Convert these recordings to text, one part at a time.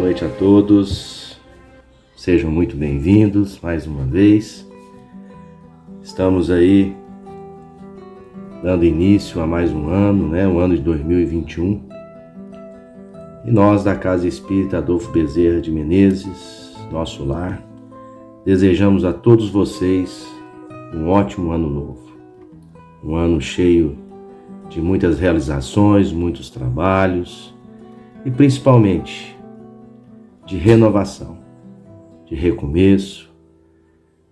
noite a todos, sejam muito bem-vindos mais uma vez. Estamos aí dando início a mais um ano, o ano de 2021. E nós da Casa Espírita Adolfo Bezerra de Menezes, nosso lar, desejamos a todos vocês um ótimo ano novo. Um ano cheio de muitas realizações, muitos trabalhos e principalmente de renovação, de recomeço.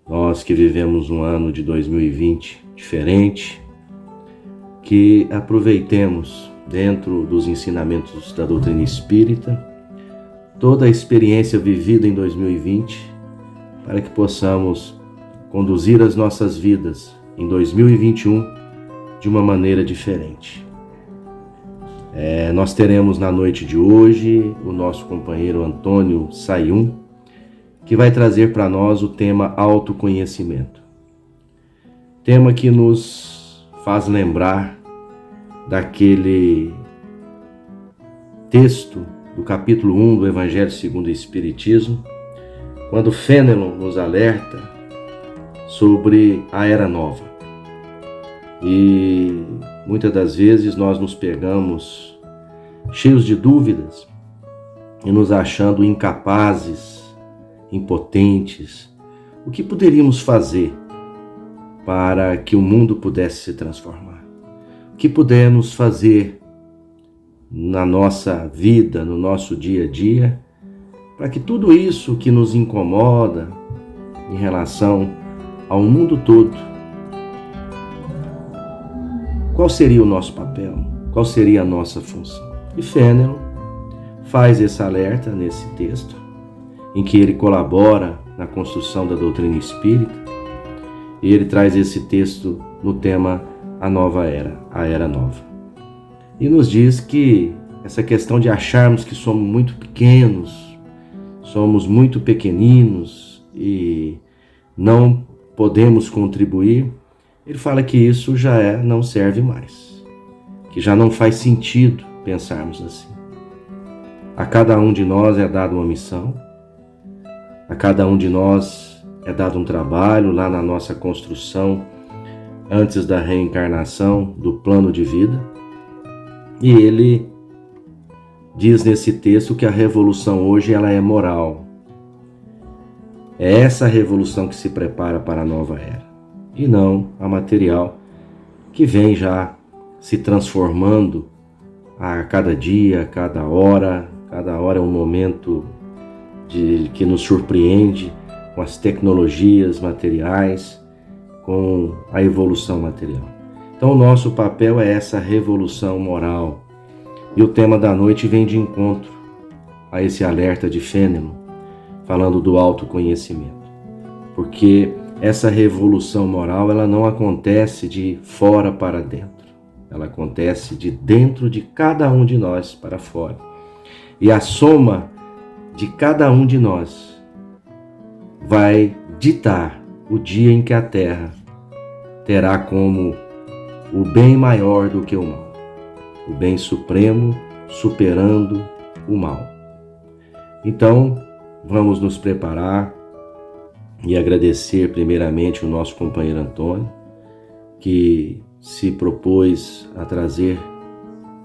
Nós que vivemos um ano de 2020 diferente, que aproveitemos dentro dos ensinamentos da doutrina espírita toda a experiência vivida em 2020 para que possamos conduzir as nossas vidas em 2021 de uma maneira diferente. Nós teremos na noite de hoje o nosso companheiro Antônio Sayum, que vai trazer para nós o tema autoconhecimento. Tema que nos faz lembrar daquele texto do capítulo 1 do Evangelho segundo o Espiritismo, quando Fenelon nos alerta sobre a Era Nova. E muitas das vezes nós nos pegamos cheios de dúvidas e nos achando incapazes, impotentes. O que poderíamos fazer para que o mundo pudesse se transformar? O que pudermos fazer na nossa vida, no nosso dia a dia, para que tudo isso que nos incomoda em relação ao mundo todo, qual seria o nosso papel? Qual seria a nossa função? E Fenelon faz esse alerta nesse texto, em que ele colabora na construção da doutrina espírita, e ele traz esse texto no tema A Nova Era, a Era Nova. E nos diz que essa questão de acharmos que somos muito pequenos, somos muito pequeninos e não podemos contribuir, ele fala que isso já não serve mais, que já não faz sentido pensarmos assim. A cada um de nós é dada uma missão, a cada um de nós é dado um trabalho lá na nossa construção antes da reencarnação do plano de vida. E ele diz nesse texto que a revolução hoje ela é moral. É essa revolução que se prepara para a nova era, e não a material, que vem já se transformando a cada dia, a cada hora é um momento que nos surpreende com as tecnologias materiais, com a evolução material. Então o nosso papel é essa revolução moral, e o tema da noite vem de encontro a esse alerta de Fenelon, falando do autoconhecimento, porque essa revolução moral ela não acontece de fora para dentro, ela acontece de dentro de cada um de nós para fora. E a soma de cada um de nós vai ditar o dia em que a Terra terá como o bem maior do que o mal, o bem supremo superando o mal. Então, vamos nos preparar e agradecer primeiramente o nosso companheiro Antônio, que se propôs a trazer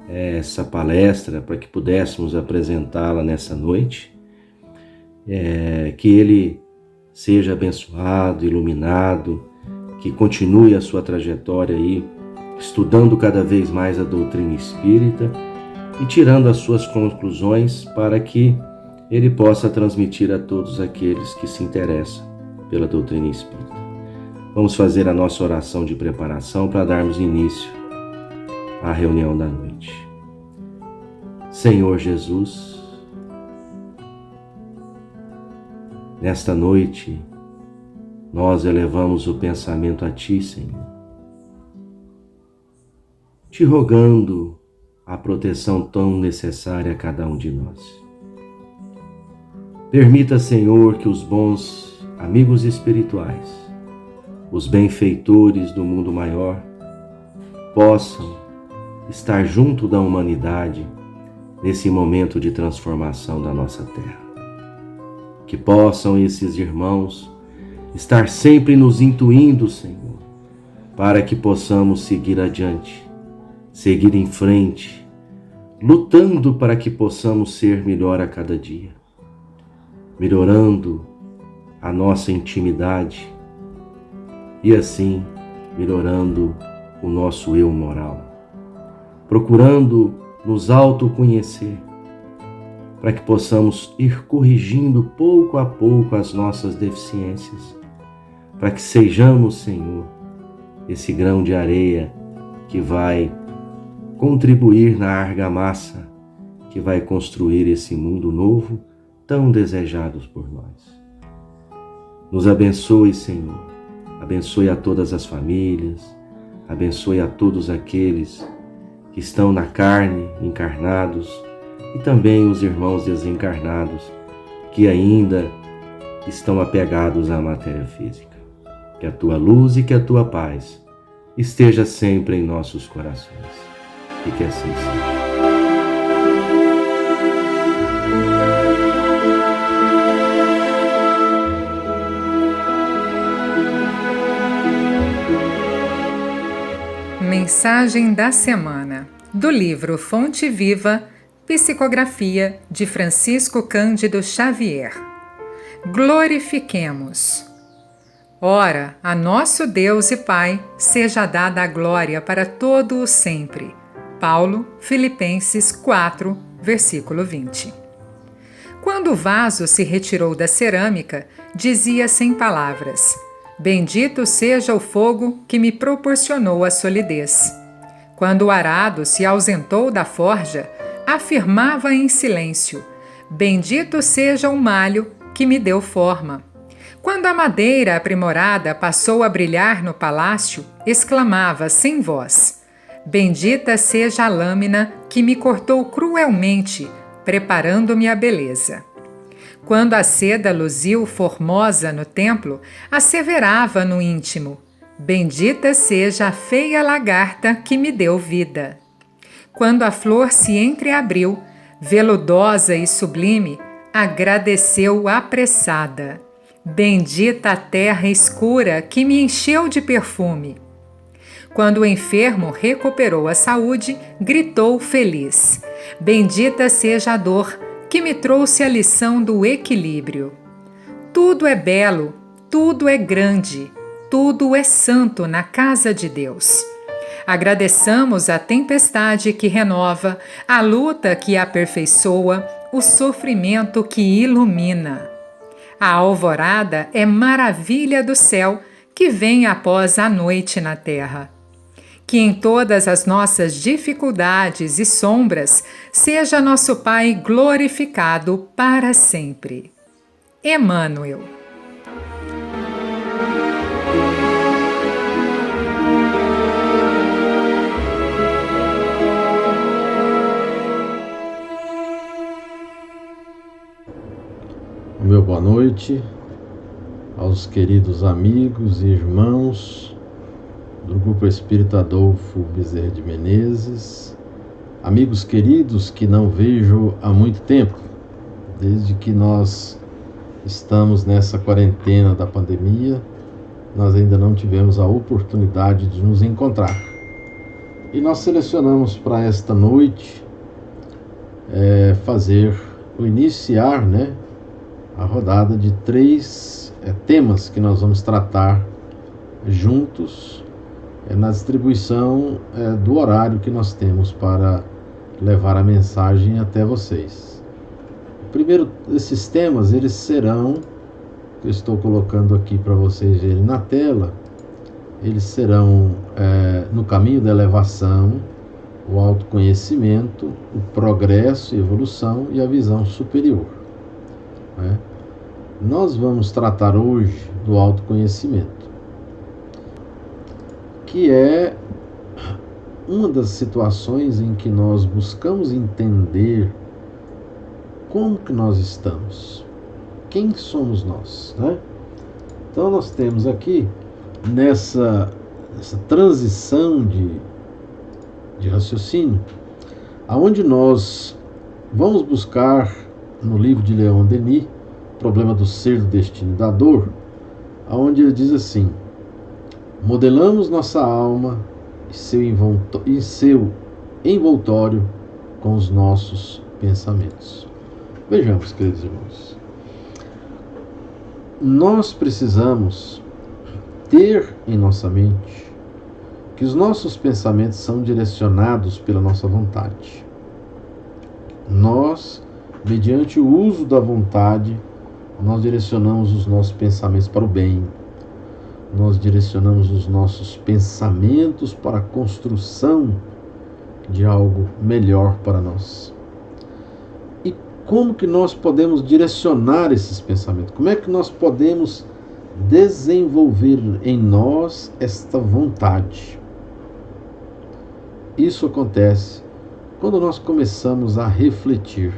essa palestra para que pudéssemos apresentá-la nessa noite. Que ele seja abençoado, iluminado, que continue a sua trajetória aí, estudando cada vez mais a doutrina espírita e tirando as suas conclusões para que ele possa transmitir a todos aqueles que se interessam pela doutrina espírita. Vamos fazer a nossa oração de preparação para darmos início à reunião da noite. Senhor Jesus, nesta noite nós elevamos o pensamento a Ti, Senhor, te rogando a proteção tão necessária a cada um de nós. Permita, Senhor, que os bons amigos espirituais, os benfeitores do mundo maior, possam estar junto da humanidade nesse momento de transformação da nossa terra. Que possam esses irmãos estar sempre nos intuindo, Senhor, para que possamos seguir adiante, seguir em frente, lutando para que possamos ser melhor a cada dia, melhorando a nossa intimidade e assim melhorando o nosso eu moral, procurando nos autoconhecer, para que possamos ir corrigindo pouco a pouco as nossas deficiências, para que sejamos, Senhor, esse grão de areia que vai contribuir na argamassa, que vai construir esse mundo novo tão desejado por nós. Nos abençoe, Senhor, abençoe a todas as famílias, abençoe a todos aqueles que estão na carne, encarnados, e também os irmãos desencarnados que ainda estão apegados à matéria física. Que a tua luz e que a tua paz esteja sempre em nossos corações. E que assim seja. Mensagem da semana, do livro Fonte Viva, psicografia de Francisco Cândido Xavier. Glorifiquemos. Ora, a nosso Deus e Pai, seja dada a glória para todo o sempre. Paulo, Filipenses 4, versículo 20. Quando o vaso se retirou da cerâmica, dizia sem palavras: Bendito seja o fogo que me proporcionou a solidez. Quando o arado se ausentou da forja, afirmava em silêncio: Bendito seja o malho que me deu forma. Quando a madeira aprimorada passou a brilhar no palácio, exclamava sem voz: Bendita seja a lâmina que me cortou cruelmente, preparando-me a beleza. Quando a seda luziu formosa no templo, asseverava no íntimo: Bendita seja a feia lagarta que me deu vida. Quando a flor se entreabriu, veludosa e sublime, agradeceu apressada: Bendita a terra escura que me encheu de perfume. Quando o enfermo recuperou a saúde, gritou feliz: Bendita seja a dor que me trouxe a lição do equilíbrio. Tudo é belo, tudo é grande, tudo é santo na casa de Deus. Agradeçamos a tempestade que renova, a luta que aperfeiçoa, o sofrimento que ilumina. A alvorada é maravilha do céu que vem após a noite na terra. Que em todas as nossas dificuldades e sombras seja nosso Pai glorificado para sempre. Emmanuel. Meu boa noite aos queridos amigos e irmãos do Grupo Espírita Adolfo Bezerra de Menezes, amigos queridos que não vejo há muito tempo, desde que nós estamos nessa quarentena da pandemia, nós ainda não tivemos a oportunidade de nos encontrar. E nós selecionamos para esta noite iniciar a rodada de 3 temas que nós vamos tratar juntos na distribuição do horário que nós temos para levar a mensagem até vocês. Primeiro, esses temas, eles serão, eu estou colocando aqui para vocês verem na tela, eles serão no caminho da elevação, o autoconhecimento, o progresso e evolução e a visão superior. Nós vamos tratar hoje do autoconhecimento, que é uma das situações em que nós buscamos entender como que nós estamos, quem somos nós, Então nós temos aqui, nessa transição de raciocínio, aonde nós vamos buscar no livro de Leon Denis problema do ser, do destino e da dor, onde ele diz assim: modelamos nossa alma e seu envoltório com os nossos pensamentos. Vejamos, queridos irmãos, nós precisamos ter em nossa mente que os nossos pensamentos são direcionados pela nossa vontade. Nós, mediante o uso da vontade, nós direcionamos os nossos pensamentos para o bem. Nós direcionamos os nossos pensamentos para a construção de algo melhor para nós. E como que nós podemos direcionar esses pensamentos? Como é que nós podemos desenvolver em nós esta vontade? Isso acontece quando nós começamos a refletir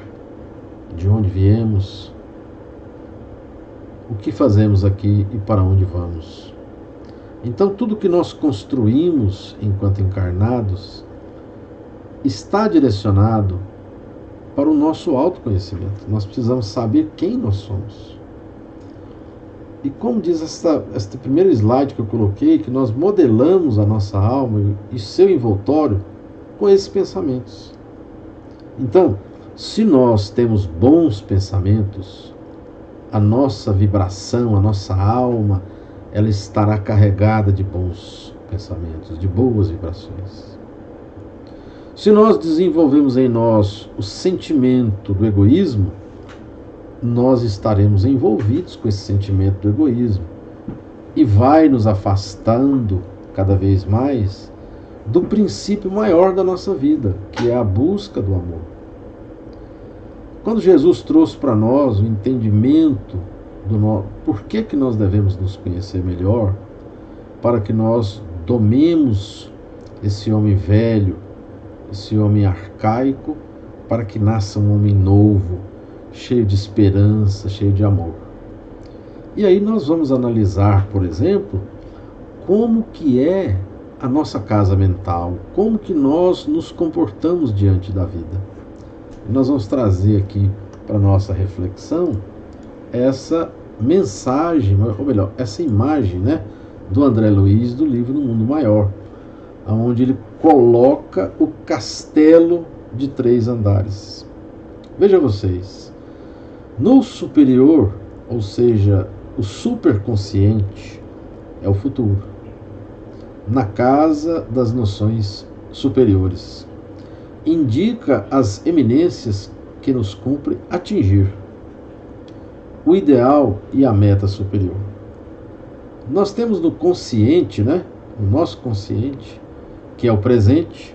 de onde viemos, o que fazemos aqui e para onde vamos. Então, tudo que nós construímos enquanto encarnados está direcionado para o nosso autoconhecimento. Nós precisamos saber quem nós somos. E como diz este primeiro slide que eu coloquei, que nós modelamos a nossa alma e seu envoltório com esses pensamentos. Então, se nós temos bons pensamentos, a nossa vibração, a nossa alma, ela estará carregada de bons pensamentos, de boas vibrações. Se nós desenvolvemos em nós o sentimento do egoísmo, nós estaremos envolvidos com esse sentimento do egoísmo e vai nos afastando cada vez mais do princípio maior da nossa vida, que é a busca do amor. Quando Jesus trouxe para nós o entendimento do por que nós devemos nos conhecer melhor, para que nós domemos esse homem velho, esse homem arcaico, para que nasça um homem novo, cheio de esperança, cheio de amor. E aí nós vamos analisar, por exemplo, como que é a nossa casa mental, como que nós nos comportamos diante da vida. E nós vamos trazer aqui para a nossa reflexão essa mensagem, ou melhor, essa imagem, do André Luiz, do livro No Mundo Maior, onde ele coloca o castelo de 3 andares. Veja vocês, no superior, ou seja, o superconsciente, é o futuro. Na casa das noções superiores, indica as eminências que nos cumpre atingir, o ideal e a meta superior. Nós temos no consciente, no nosso consciente, que é o presente,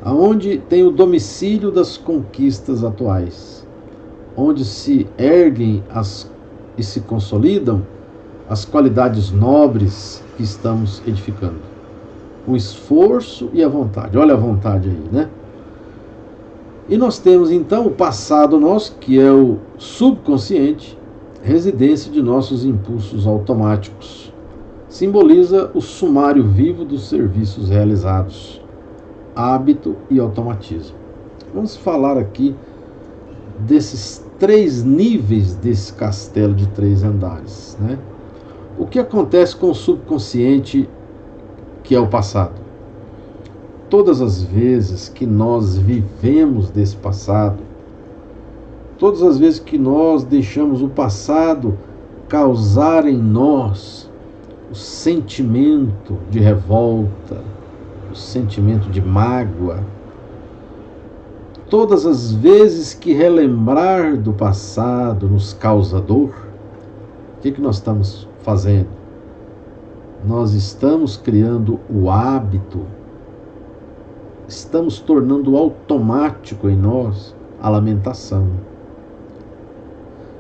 aonde tem o domicílio das conquistas atuais, onde se erguem e se consolidam as qualidades nobres que estamos edificando. O esforço e a vontade. Olha a vontade aí, E nós temos então o passado nosso, que é o subconsciente, residência de nossos impulsos automáticos. Simboliza o sumário vivo dos serviços realizados, hábito e automatismo. Vamos falar aqui desses 3 níveis desse castelo de 3 andares, O que acontece com o subconsciente, que é o passado? Todas as vezes que nós vivemos desse passado, todas as vezes que nós deixamos o passado causar em nós o sentimento de revolta, o sentimento de mágoa, todas as vezes que relembrar do passado nos causa dor, o que nós estamos fazendo? Nós estamos criando o hábito, estamos tornando automático em nós a lamentação.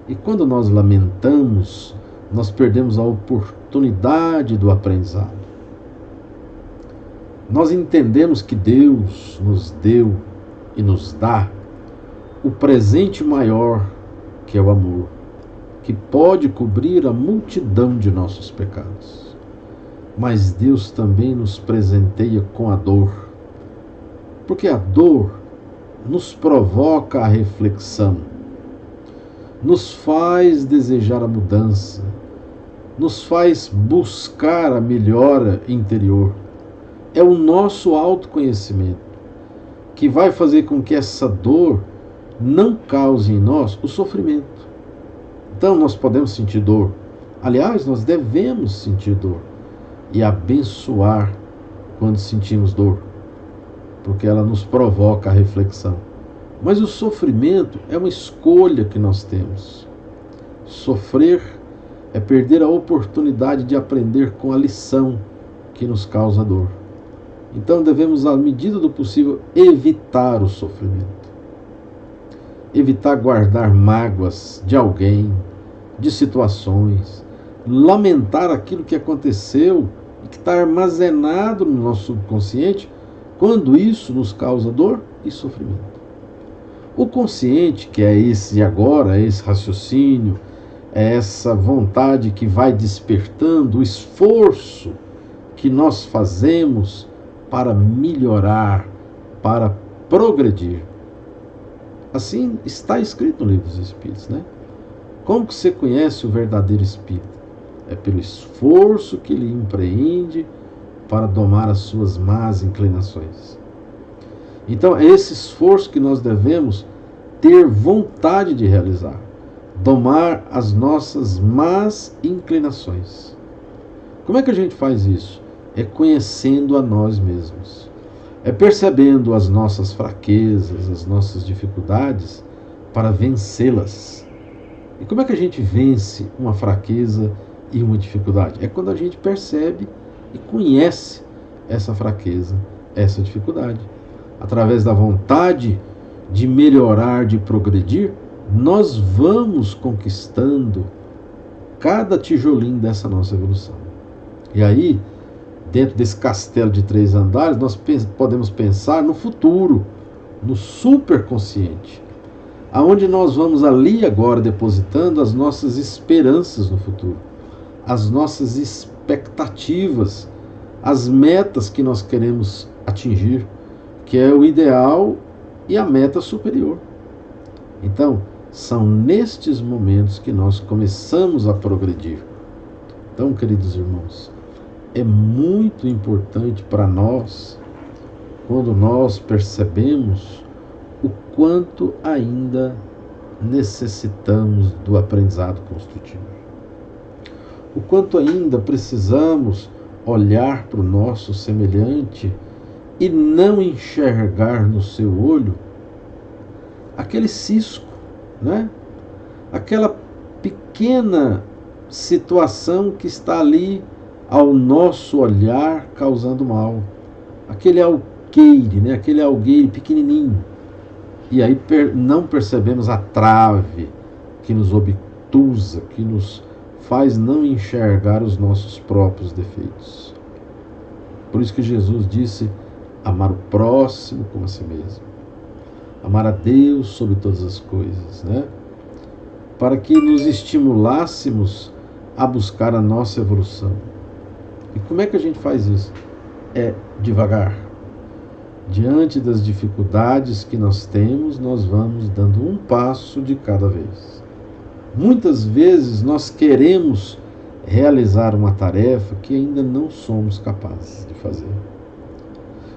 E quando nós lamentamos, nós perdemos a oportunidade do aprendizado. Nós entendemos que Deus nos deu e nos dá o presente maior, que é o amor, que pode cobrir a multidão de nossos pecados. Mas Deus também nos presenteia com a dor, porque a dor nos provoca a reflexão, nos faz desejar a mudança, nos faz buscar a melhora interior. É o nosso autoconhecimento que vai fazer com que essa dor não cause em nós o sofrimento. Então nós podemos sentir dor. Aliás, nós devemos sentir dor e abençoar quando sentimos dor, porque ela nos provoca a reflexão. Mas o sofrimento é uma escolha que nós temos. Sofrer é perder a oportunidade de aprender com a lição que nos causa dor. Então devemos, à medida do possível, evitar o sofrimento. Evitar guardar mágoas de alguém, de situações, lamentar aquilo que aconteceu e que está armazenado no nosso subconsciente, quando isso nos causa dor e sofrimento. O consciente, que é esse agora, esse raciocínio, é essa vontade que vai despertando, o esforço que nós fazemos para melhorar, para progredir. Assim está escrito no Livro dos Espíritos, né? Como que você conhece o verdadeiro espírito? É pelo esforço que ele empreende para domar as suas más inclinações. Então é esse esforço que nós devemos ter vontade de realizar, domar as nossas más inclinações. Como é que a gente faz isso? É conhecendo a nós mesmos, é percebendo as nossas fraquezas, as nossas dificuldades para vencê-las. E como é que a gente vence uma fraqueza e uma dificuldade? É quando a gente percebe e conhece essa fraqueza, essa dificuldade. Através da vontade de melhorar, de progredir, nós vamos conquistando cada tijolinho dessa nossa evolução. E aí, dentro desse castelo de 3 andares, nós podemos pensar no futuro, no superconsciente, aonde nós vamos ali agora depositando as nossas esperanças no futuro, as nossas expectativas, as metas que nós queremos atingir, que é o ideal e a meta superior. Então, são nestes momentos que nós começamos a progredir. Então, queridos irmãos, é muito importante para nós, quando nós percebemos o quanto ainda necessitamos do aprendizado construtivo, o quanto ainda precisamos olhar para o nosso semelhante e não enxergar no seu olho aquele cisco, né? Aquela pequena situação que está ali ao nosso olhar causando mal, aquele alqueire, né? Aquele algueire pequenininho. E aí não percebemos a trave que nos obtusa, que nos faz não enxergar os nossos próprios defeitos. Por isso que Jesus disse: amar o próximo como a si mesmo. Amar a Deus sobre todas as coisas, né? Para que nos estimulássemos a buscar a nossa evolução. E como é que a gente faz isso? É devagar. Diante das dificuldades que nós temos, nós vamos dando um passo de cada vez. Muitas vezes nós queremos realizar uma tarefa que ainda não somos capazes de fazer.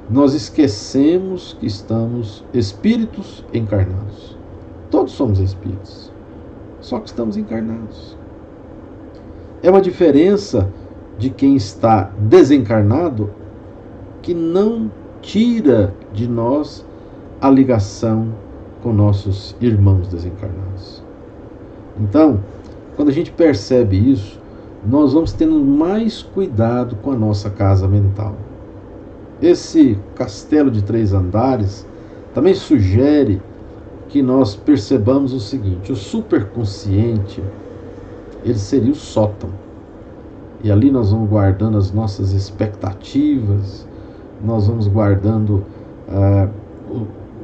Nós esquecemos que estamos espíritos encarnados. Todos somos espíritos, só que estamos encarnados. É uma diferença de quem está desencarnado que não tira de nós a ligação com nossos irmãos desencarnados. Então, quando a gente percebe isso, nós vamos tendo mais cuidado com a nossa casa mental. Esse castelo de 3 andares também sugere que nós percebamos o seguinte: o superconsciente, ele seria o sótão. E ali nós vamos guardando as nossas expectativas, nós vamos guardando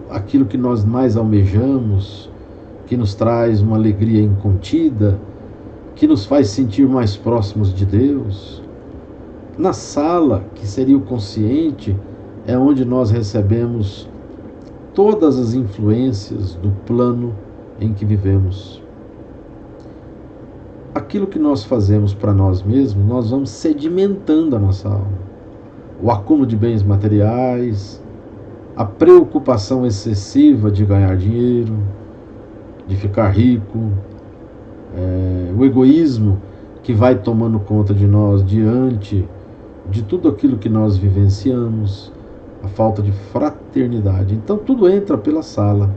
aquilo que nós mais almejamos, que nos traz uma alegria incontida, que nos faz sentir mais próximos de Deus. Na sala, que seria o consciente, é onde nós recebemos todas as influências do plano em que vivemos. aquilo que nós fazemos para nós mesmos, nós vamos sedimentando a nossa alma. O acúmulo de bens materiais, a preocupação excessiva de ganhar dinheiro, de ficar rico, o egoísmo que vai tomando conta de nós diante de tudo aquilo que nós vivenciamos, a falta de fraternidade. Então tudo entra pela sala.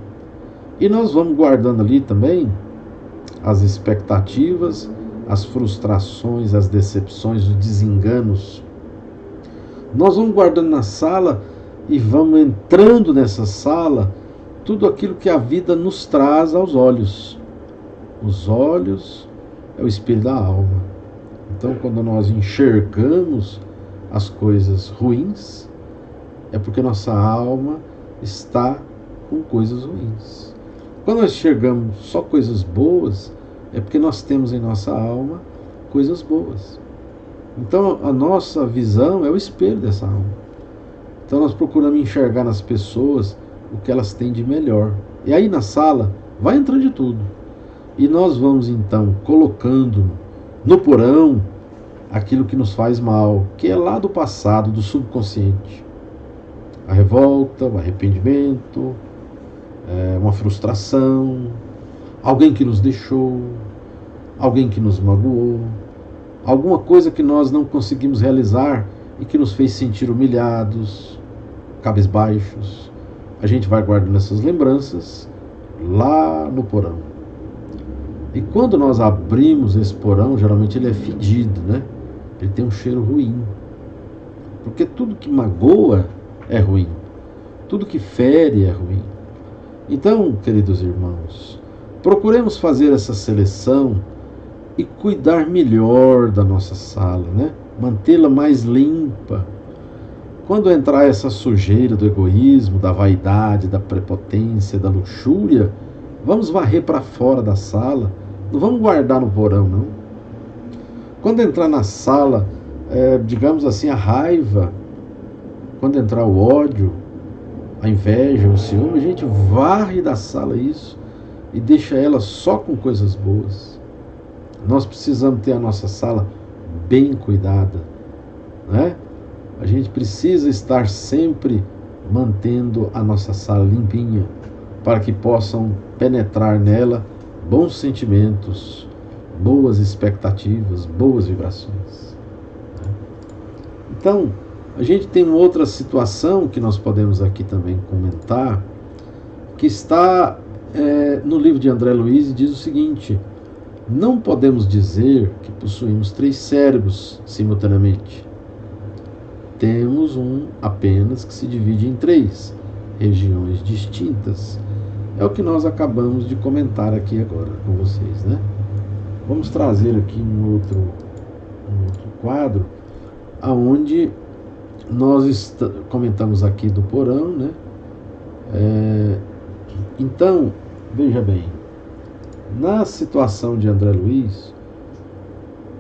E nós vamos guardando ali também as expectativas, as frustrações, as decepções, os desenganos. Nós vamos guardando na sala e vamos entrando nessa sala tudo aquilo que a vida nos traz aos olhos. Os olhos é o espelho da alma. Então, quando nós enxergamos as coisas ruins, é porque nossa alma está com coisas ruins. Quando nós enxergamos só coisas boas, é porque nós temos em nossa alma coisas boas. Então, a nossa visão é o espelho dessa alma. Então, nós procuramos enxergar nas pessoas o que elas têm de melhor. E aí, na sala, vai entrando de tudo. E nós vamos, então, colocando no porão aquilo que nos faz mal, que é lá do passado, do subconsciente. A revolta, o arrependimento, uma frustração, alguém que nos deixou, alguém que nos magoou, alguma coisa que nós não conseguimos realizar e que nos fez sentir humilhados, cabisbaixos. A gente vai guardando essas lembranças lá no porão. E quando nós abrimos esse porão, geralmente ele é fedido, né? Ele tem um cheiro ruim. Porque tudo que magoa é ruim. Tudo que fere é ruim. Então, queridos irmãos, procuremos fazer essa seleção e cuidar melhor da nossa sala, né? Mantê-la mais limpa. Quando entrar essa sujeira do egoísmo, da vaidade, da prepotência, da luxúria, vamos varrer para fora da sala. Não vamos guardar no porão, não. Quando entrar na sala, digamos assim, a raiva, quando entrar o ódio, a inveja, o ciúme, a gente varre da sala isso e deixa ela só com coisas boas. Nós precisamos ter a nossa sala bem cuidada, né? A gente precisa estar sempre mantendo a nossa sala limpinha, para que possam penetrar nela bons sentimentos, boas expectativas, boas vibrações. Então, a gente tem uma outra situação que nós podemos aqui também comentar, que está no livro de André Luiz, e diz o seguinte: não podemos dizer que possuímos 3 cérebros simultaneamente. Temos um apenas que se divide em 3 regiões distintas. É o que nós acabamos de comentar aqui agora com vocês, né? Vamos trazer aqui um outro quadro, aonde nós comentamos aqui do porão, né? Então, veja bem, na situação de André Luiz,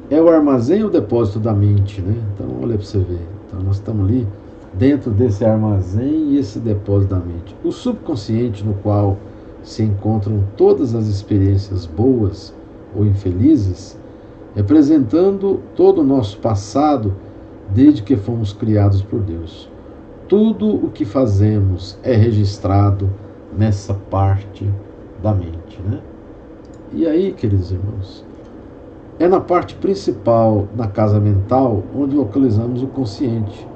é o armazém ou o depósito da mente, né? Então, olha para você ver. Então, nós estamos ali dentro desse armazém e esse depósito da mente. O subconsciente, no qual se encontram todas as experiências boas ou infelizes, representando todo o nosso passado desde que fomos criados por Deus. Tudo o que fazemos é registrado nessa parte da mente, né? E aí, queridos irmãos, é na parte principal da casa mental onde localizamos o consciente,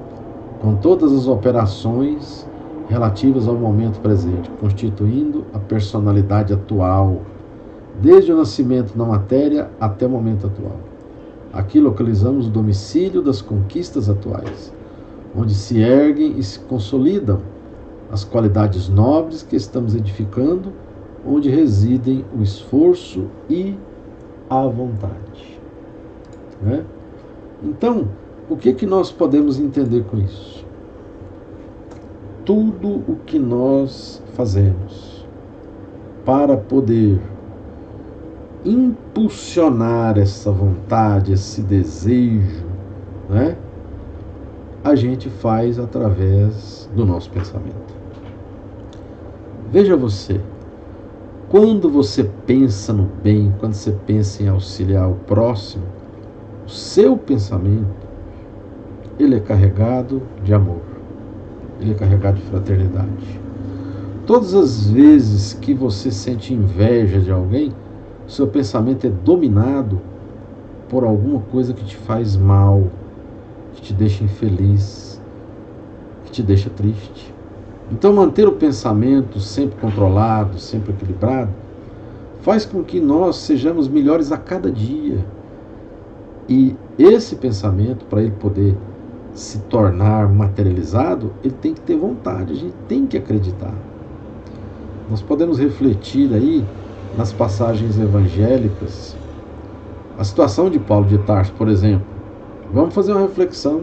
com todas as operações relativas ao momento presente, constituindo a personalidade atual, desde o nascimento na matéria até o momento atual. Aqui localizamos o domicílio das conquistas atuais, onde se erguem e se consolidam as qualidades nobres que estamos edificando, onde residem o esforço e a vontade. Né? Então, o que nós podemos entender com isso? Tudo o que nós fazemos para poder impulsionar essa vontade, esse desejo, né? A gente faz através do nosso pensamento. Veja você, quando você pensa no bem, quando você pensa em auxiliar o próximo, o seu pensamento, ele é carregado de amor, ele é carregado de fraternidade. Todas as vezes que você sente inveja de alguém, o seu pensamento é dominado por alguma coisa que te faz mal, que te deixa infeliz, que te deixa triste. Então, manter o pensamento sempre controlado, sempre equilibrado, faz com que nós sejamos melhores a cada dia. E esse pensamento, para ele poder se tornar materializado, ele tem que ter vontade, a gente tem que acreditar. Nós podemos refletir aí nas passagens evangélicas a situação de Paulo de Tarso, por exemplo. Vamos fazer uma reflexão.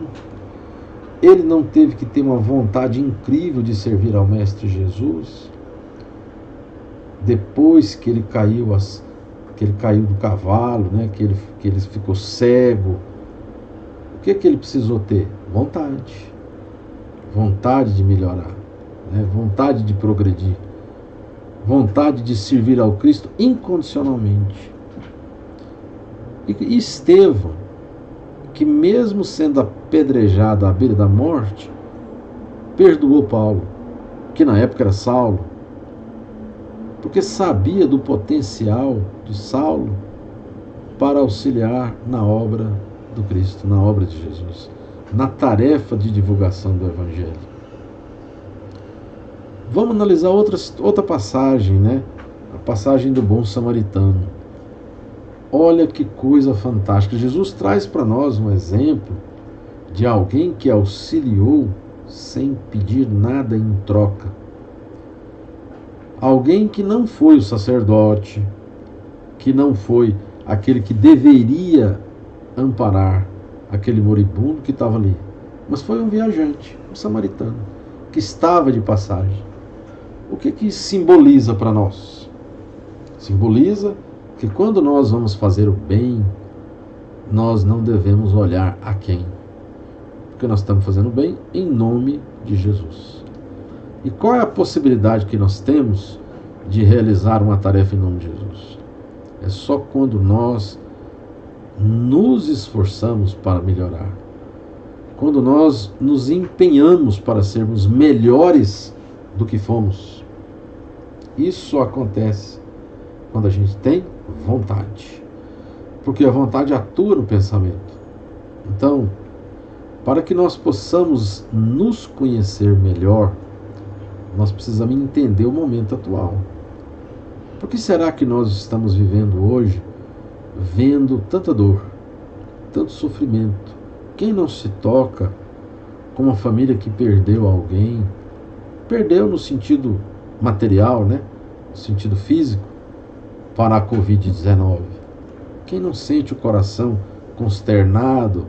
Ele não teve que ter uma vontade incrível de servir ao Mestre Jesus depois que ele caiu do cavalo, né? que ele ficou cego. O que ele precisou ter? Vontade. Vontade de melhorar, né? Vontade de progredir. Vontade de servir ao Cristo incondicionalmente. E Estevão, que mesmo sendo apedrejado à beira da morte, perdoou Paulo, que na época era Saulo, porque sabia do potencial de Saulo para auxiliar na obra do Cristo, na obra de Jesus, na tarefa de divulgação do Evangelho. Vamos analisar outra passagem, né? A passagem do bom samaritano. Olha que coisa fantástica. Jesus traz para nós um exemplo de alguém que auxiliou sem pedir nada em troca. Alguém que não foi o sacerdote, que não foi aquele que deveria amparar aquele moribundo que estava ali, mas foi um viajante, um samaritano, que estava de passagem. O que isso simboliza para nós? Simboliza que quando nós vamos fazer o bem, nós não devemos olhar a quem, porque nós estamos fazendo o bem em nome de Jesus. E qual é a possibilidade que nós temos de realizar uma tarefa em nome de Jesus? É só quando nós nos esforçamos para melhorar, quando nós nos empenhamos para sermos melhores do que fomos. Isso só acontece quando a gente tem vontade, porque a vontade atua no pensamento. Então, para que nós possamos nos conhecer melhor, nós precisamos entender o momento atual. Por que será que nós estamos vivendo hoje, vendo tanta dor, tanto sofrimento? Quem não se toca com uma família que perdeu alguém, perdeu no sentido material, né? No sentido físico, para a Covid-19. Quem não sente o coração consternado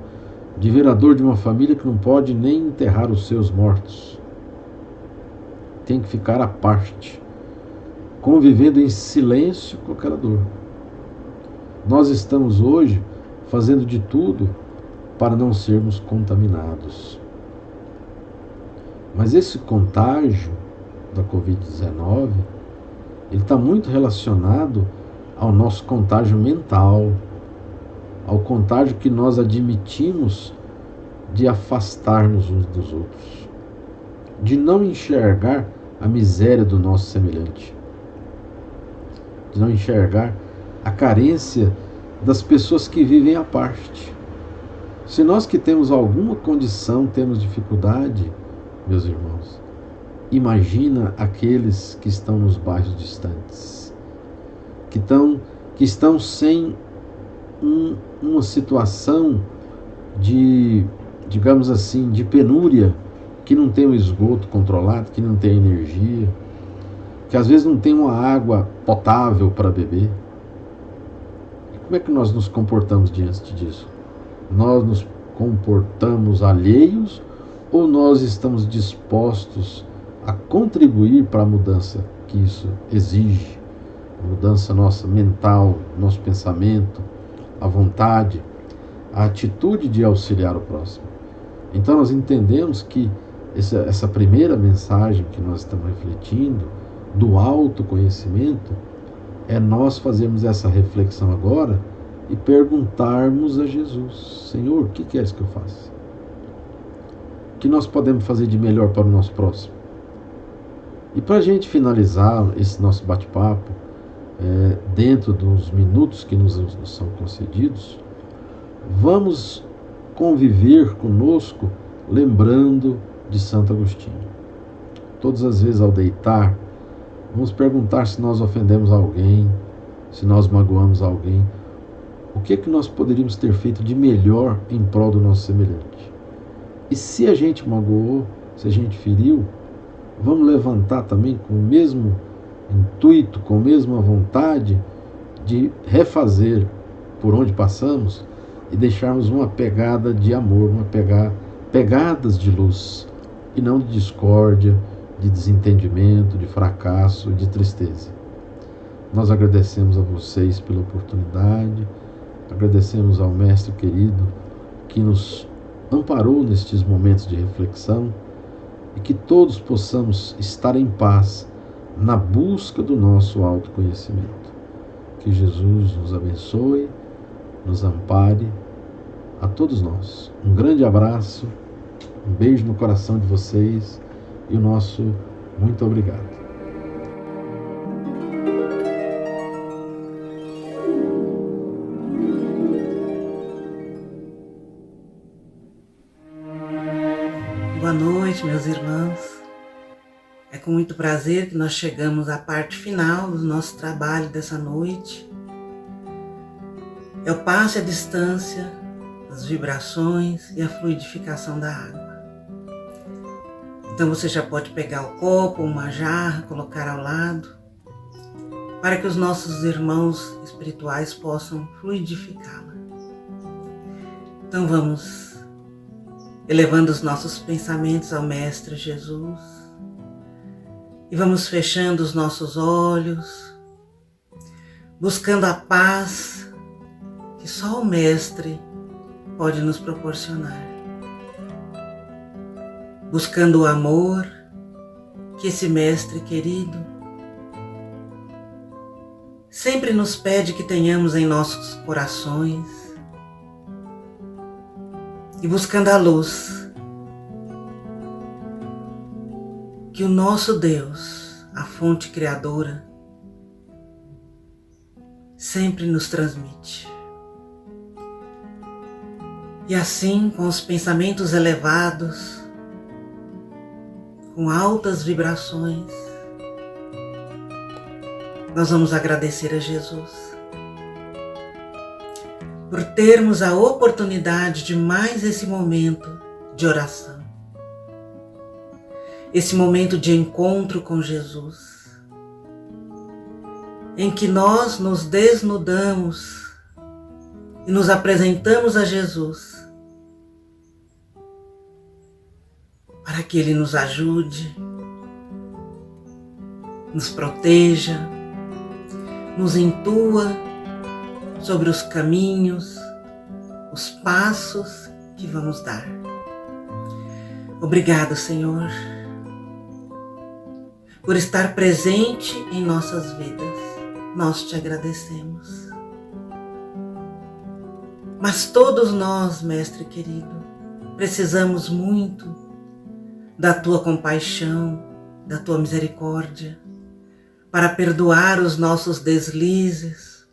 de ver a dor de uma família que não pode nem enterrar os seus mortos? Tem que ficar à parte, convivendo em silêncio com aquela dor. Nós estamos hoje fazendo de tudo para não sermos contaminados. Mas esse contágio da Covid-19, ele está muito relacionado ao nosso contágio mental, ao contágio que nós admitimos de afastar-nos uns dos outros, de não enxergar a miséria do nosso semelhante, de não enxergar a carência das pessoas que vivem à parte. Se nós que temos alguma condição temos dificuldade, meus irmãos, imagina aqueles que estão nos bairros distantes, que estão sem uma situação de, digamos assim, de penúria, que não tem o esgoto controlado, que não tem energia, que às vezes não tem uma água potável para beber. Como é que nós nos comportamos diante disso? Nós nos comportamos alheios ou nós estamos dispostos a contribuir para a mudança que isso exige? A mudança nossa mental, nosso pensamento, a vontade, a atitude de auxiliar o próximo. Então nós entendemos que essa primeira mensagem que nós estamos refletindo, do autoconhecimento, é nós fazermos essa reflexão agora e perguntarmos a Jesus: Senhor, o que queres que eu faça? O que nós podemos fazer de melhor para o nosso próximo? E para a gente finalizar esse nosso bate-papo, dentro dos minutos que nos são concedidos, vamos conviver conosco lembrando de Santo Agostinho. Todas as vezes ao deitar, vamos perguntar se nós ofendemos alguém, se nós magoamos alguém, o que é que nós poderíamos ter feito de melhor em prol do nosso semelhante. E se a gente magoou, se a gente feriu, vamos levantar também com o mesmo intuito, com a mesma vontade de refazer por onde passamos e deixarmos uma pegada de amor, pegadas de luz e não de discórdia, de desentendimento, de fracasso, de tristeza. Nós agradecemos a vocês pela oportunidade, agradecemos ao Mestre querido que nos amparou nestes momentos de reflexão e que todos possamos estar em paz na busca do nosso autoconhecimento. Que Jesus nos abençoe, nos ampare, a todos nós. Um grande abraço, um beijo no coração de vocês e o nosso muito obrigado. Boa noite, meus irmãos. É com muito prazer que nós chegamos à parte final do nosso trabalho dessa noite. É o passe à distância, as vibrações e a fluidificação da água. Então você já pode pegar o copo, uma jarra, colocar ao lado, para que os nossos irmãos espirituais possam fluidificá-la. Então vamos elevando os nossos pensamentos ao Mestre Jesus e vamos fechando os nossos olhos, buscando a paz que só o Mestre pode nos proporcionar, buscando o amor que esse Mestre querido sempre nos pede que tenhamos em nossos corações, e buscando a luz que o nosso Deus, a fonte criadora, sempre nos transmite. E assim, com os pensamentos elevados, com altas vibrações, nós vamos agradecer a Jesus por termos a oportunidade de mais esse momento de oração, esse momento de encontro com Jesus, em que nós nos desnudamos e nos apresentamos a Jesus para que Ele nos ajude, nos proteja, nos intua sobre os caminhos, os passos que vamos dar. Obrigado, Senhor, por estar presente em nossas vidas. Nós te agradecemos. Mas todos nós, Mestre querido, precisamos muito da tua compaixão, da tua misericórdia, para perdoar os nossos deslizes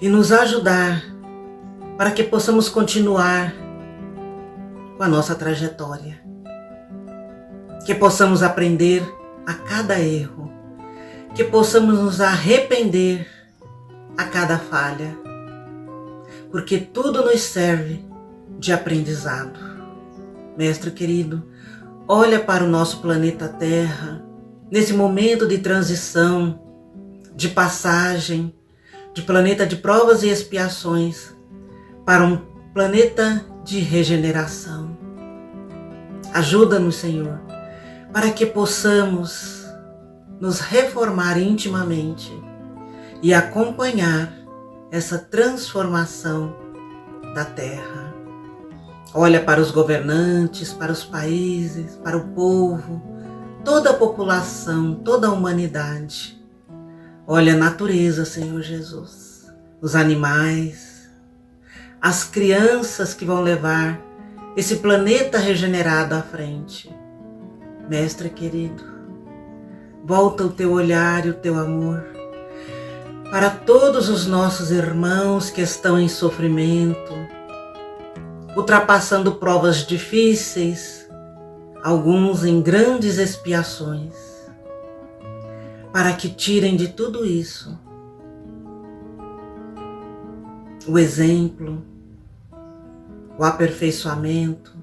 e nos ajudar para que possamos continuar com a nossa trajetória, que possamos aprender a cada erro, que possamos nos arrepender a cada falha, porque tudo nos serve de aprendizado. Mestre querido, olha para o nosso planeta Terra, nesse momento de transição, de passagem, de planeta de provas e expiações, para um planeta de regeneração. Ajuda-nos, Senhor, para que possamos nos reformar intimamente e acompanhar essa transformação da Terra. Olha para os governantes, para os países, para o povo, toda a população, toda a humanidade. Olha a natureza, Senhor Jesus, os animais, as crianças que vão levar esse planeta regenerado à frente. Mestre querido, volta o teu olhar e o teu amor para todos os nossos irmãos que estão em sofrimento, ultrapassando provas difíceis, alguns em grandes expiações, para que tirem de tudo isso o exemplo, o aperfeiçoamento,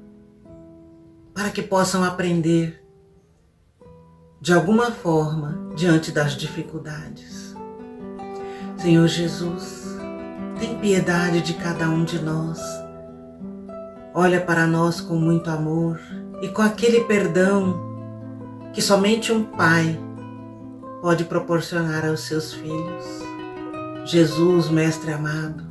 para que possam aprender de alguma forma diante das dificuldades. Senhor Jesus, tem piedade de cada um de nós. Olha para nós com muito amor e com aquele perdão que somente um pai pode proporcionar aos seus filhos. Jesus, Mestre amado,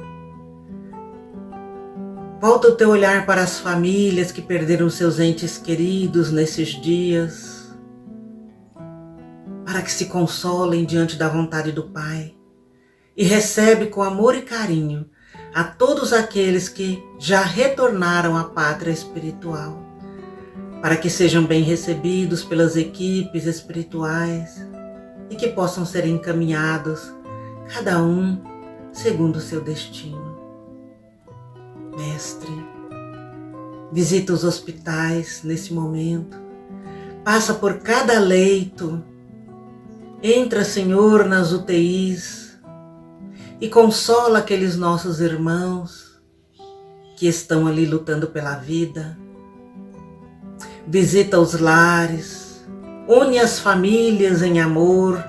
volta o teu olhar para as famílias que perderam seus entes queridos nesses dias, para que se consolem diante da vontade do Pai, e recebe com amor e carinho a todos aqueles que já retornaram à pátria espiritual, para que sejam bem recebidos pelas equipes espirituais e que possam ser encaminhados, cada um segundo o seu destino. Mestre, visita os hospitais nesse momento, passa por cada leito, entra, Senhor, nas UTIs, e consola aqueles nossos irmãos que estão ali lutando pela vida. Visita os lares, une as famílias em amor,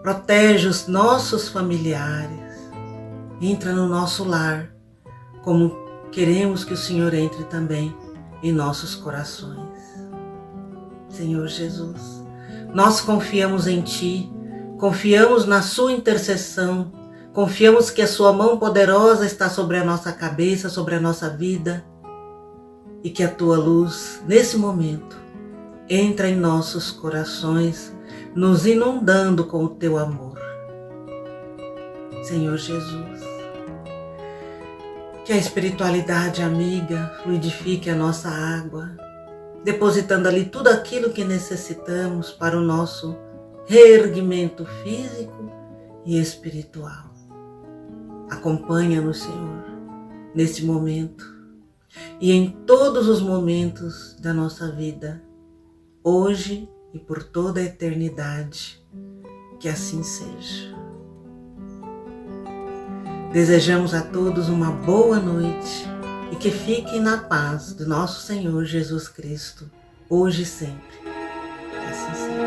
protege os nossos familiares, entra no nosso lar, como queremos que o Senhor entre também em nossos corações. Senhor Jesus, nós confiamos em Ti, confiamos na sua intercessão, confiamos que a sua mão poderosa está sobre a nossa cabeça, sobre a nossa vida, e que a tua luz, nesse momento, entra em nossos corações, nos inundando com o teu amor. Senhor Jesus, que a espiritualidade amiga fluidifique a nossa água, depositando ali tudo aquilo que necessitamos para o nosso reerguimento físico e espiritual. Acompanha-nos, Senhor, nesse momento e em todos os momentos da nossa vida, hoje e por toda a eternidade, que assim seja. Desejamos a todos uma boa noite e que fiquem na paz do nosso Senhor Jesus Cristo, hoje e sempre. Que assim seja.